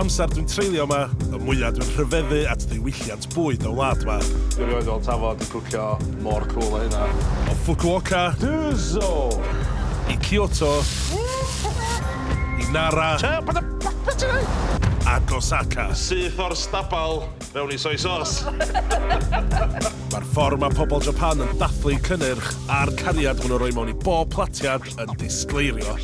amser dwi'n treulio yma, y mwyaf dwi'n rhyfeddu at ddiwylliant bwyd o wlad yma. Dwi'n rhoi fel tafod yn cwcio mor cool o hynna. O Fukuoka, i Kyoto, i Nara, a Dosaka. Syth o'r stabal fewn i soy sos. Mae'r ffordd mae pobl Japan yn dathlu cynnyrch a'r cariad hwnnw roi mewn i bob platiad yn disgleirio.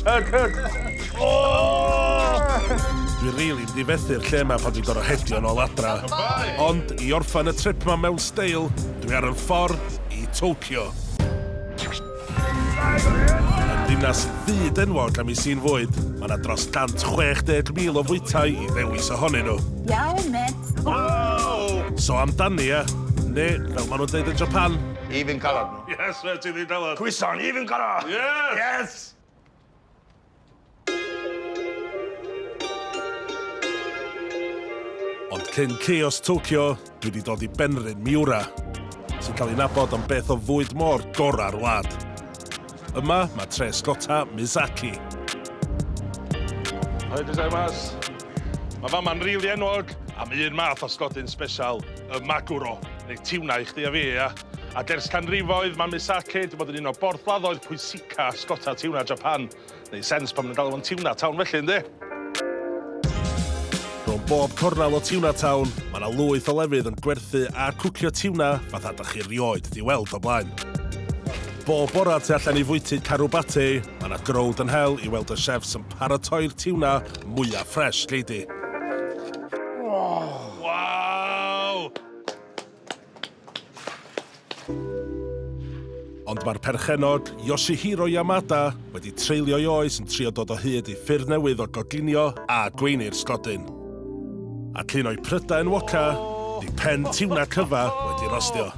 Dwi'n rili wedi fethu'r lle yma pan dwi'n gorau hedio nôl adra. Ond i orffan y trip yma mewn steil, dwi ar y ffordd i Tokyo. Yn ddinas fyd enwog am ei sy'n fwyd, mae yna dros 160,000 o fwytau i ddewis ohonyn nhw. Iawn, met. So amdani, neu, fel maen nhw'n dweud yn Japan, Even colour. yes, fe ti ddim dalad. Croissant, even colour. Yes! Ond cyn chaos Tokyo, dwi wedi dod i benryn Miura, sy'n cael ei nabod am beth o fwyd môr gora'r wlad. Yma, mae tre sgota Mizaki. Hoi, dwi'n mas. Mae fama'n rili enwog am un math o sgodyn special, y maguro, neu tiwna i chdi a fi, ia. A ders canrifoedd, mae Misaki wedi bod yn un o borthladdoedd pwysica sgota tiwna Japan. Neu sens pan maen nhw'n galw fo'n tiwna tawn felly, yndi? Rhwng bob cornel o Tuna Town, mae yna lwyth o lefydd yn gwerthu a cwcio tiwna fatha da chi rioed wedi weld o blaen. Bob bora tu allan i fwyty carwbate, mae yna growd yn hel i weld y chefs yn paratoi'r tiwna mwyaf ffres geidi. Waw! Ond mae'r perchenog Yoshihiro Yamada wedi treulio i oes yn trio dod o hyd i ffyrdd newydd o goginio a gweinu'r sgodyn. Ac un o'i prydau enwoca, di pen tiwna cyfa wedi rostio.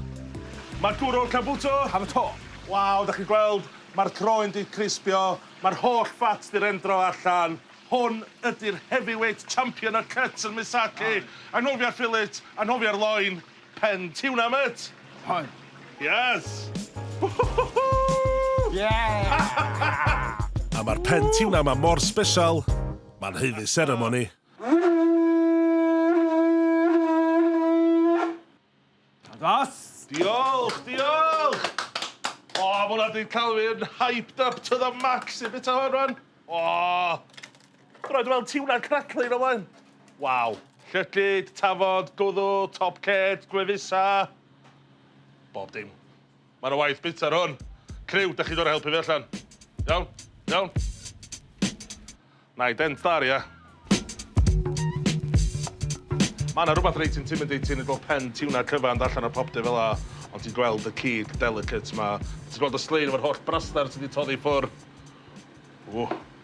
Maguro kabuto. Kabuto. Waw, da chi'n gweld, mae'r croen di crispio, mae'r holl fat di'r endro allan. Hwn ydy'r heavyweight champion o cuts yn Misaki. Anghofio'r fillet, anghofio'r loin, pen tiwna, met. Hwn. Yes! Yeah! A mae'r pen tiwna yma mor sbesial, mae'n heiddi seremoni. Dangos. Diolch, diolch! O, mae hwnna di cael fi'n hyped up to the max i bita hwn rwan. O, roed fel tiwna craclin o blaen. Waw. Llygyd, tafod, gwddw, topced, gwefusa. Bob dim. Mae'n o waith bita hwn. Criw, da chi dod o helpu fi allan. Iawn, iawn. Na i dent dar, ia. Mae yna rhywbeth reit intimidating yn gweld pen tiwna cyfan allan o'r popdy fel la, ond ti'n gweld y cyd delicate ma. Ti'n gweld y slein efo'r holl brastar sydd wedi toddi ffwr.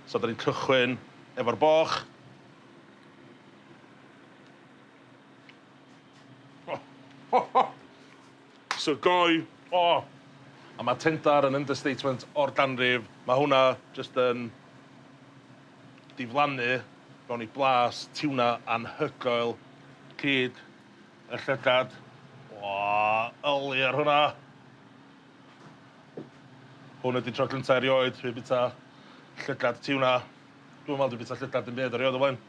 So da ni'n cychwyn efo'r boch. So goi. A mae tendar yn understatement o'r ganrif. Mae hwnna just yn diflannu fewn i blas tiwna anhygoel. Cyd, y llygad. Yli ar hwnna. Hwn ydi tro gynta erioed, fi bita llygad tiwna. Dwi'n meddwl dwi'n bita llygad yn byd erioed o blaen.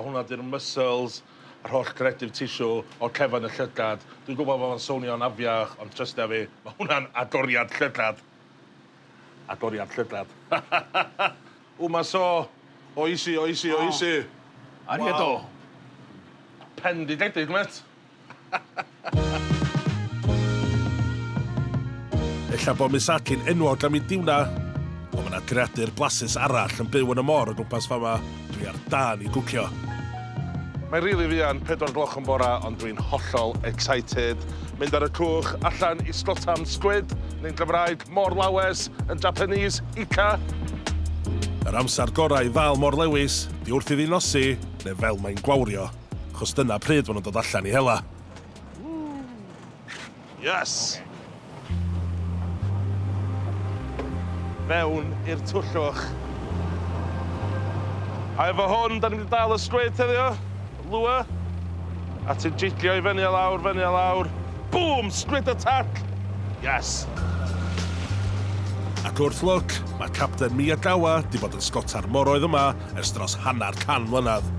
Hwnna di'r muscles, a'r holl connective tissue o'r cefn y llygad. Dwi'n gwybod bod fo'n swnio'n afiach, ond trystio fi, mae hwnna'n agoriad llygad. Agoriad llygad. Wma so, oisi. Arigato. Pen di dedig, met. Ella bod Misaki'n enwog am ei diwna, ond mae yna greadur blasus arall yn byw yn y môr o gwmpas fama, dwi ar dan i gwcio. Mae rili fi yn 4 gloch yn bora, ond dwi'n hollol excited. Mynd ar y cwch allan i sgotam Squid, neu'n Gymraeg mor lawes, yn Japaneaidd, Ika. Yr amser gorau ddal mor lewis, di wrth iddi nosi, neu fel mae'n gwawrio, achos dyna pryd maen nhw'n dod allan i hela. Yes! Fewn i'r twllwch. A efo hwn, da ni'n mynd i dal y squid heddiw. Lwa. A ti'n jiglio i fyny a lawr. Boom! Squid attack! Yes! Ac wrth lwc, mae capten Mae'r di bod yn sgota'r moroedd yma ers dros 100 mlynedd.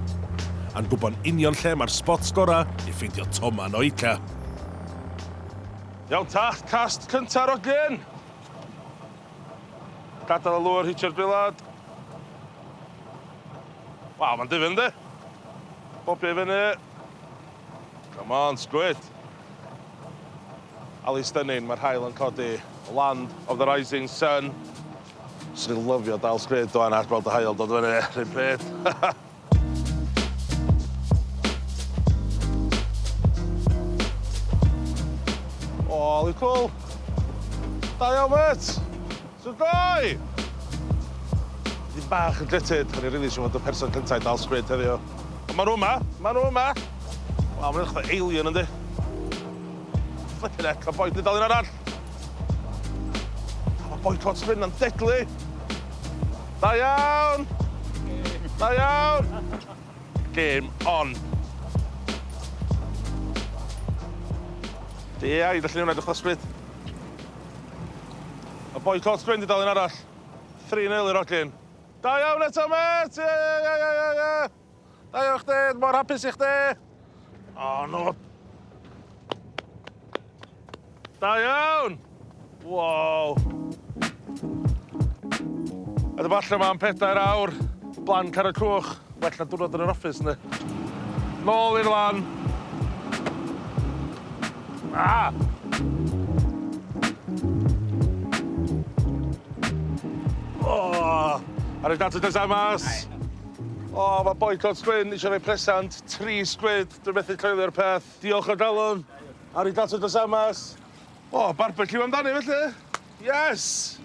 A'n gwybod union lle mae'r spots gora i ffeindio toman o Ica. Iawn ta, cast cynta'r ogyn. Gadael y lwr hitio'r bilad. Waw, mae'n difyn di. Bobio i fyny. Come on, Squid. Ali Stynnin, mae'r haul yn codi. Land of the rising sun. Swn i'n lyfio dal Squid o'n ar gweld y haul dod fyny. Rhyn pryd. O, Ali cool. Da iawn, mate. Sy'n goi? Ddim bach yn gritid. O'n i'n rili siŵr fod y person cyntaf i dal Squid heddiw. Ond ma' nhw yma. Waw, mae'n edrych fel alien yndi. Flippin' heck, mae boed yn dal un arall. Mae boed clot Squid yn deglu. Da iawn. Game on. Di ai, dallen ni hwnna edrych fel Squid. Mae boed clot Squid yn dal un arall. 3-0 i'r ogyn. Da iawn eto, mate! Ie. Da iawn chdi, mor hapus i chdi. O, no. Da iawn! Wow. Ydy falle yma am 4 awr. Blan car y cwch. Well na diwrnod yn yr office, ni. Nôl i'r lan. Arigato gozaimasu. O, mae boicot Squid eisiau rhoi presant. 3 Squid. Dwi'n methu coelio'r peth. Diolch o galon. Arigato gozaimasu. O, barbecue amdani felly. Yes!